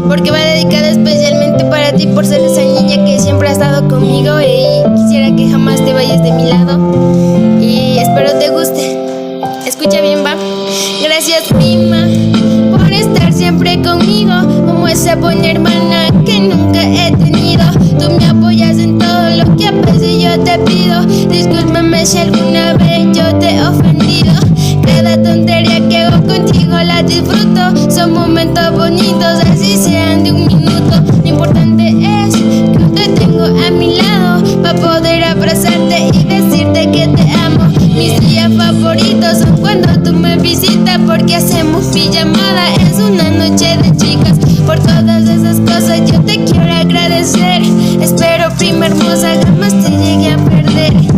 porque va dedicada especialmente para ti por ser esa niña que siempre ha estado conmigo y quisiera que jamás te vayas de mi lado y espero te guste. Escucha bien, va. Gracias, prima, por estar siempre conmigo, como esa buena hermana que nunca he tenido. Tú me apoyas en todo lo que a veces yo te pido. Discúlpame si alguna vez yo te he ofendido. Cada tontería que hago contigo la disfruto. Son momentos bonitos, así sean de un minuto. Lo importante es que te tengo a mi lado para poder abrazarte y decirte que te amo. Mis días favoritos son cuando tú me visitas, porque hacemos pijamada, es una noche de chicas. Por todas esas cosas yo te quiero agradecer. Espero, prima hermosa, jamás te llegue a perder.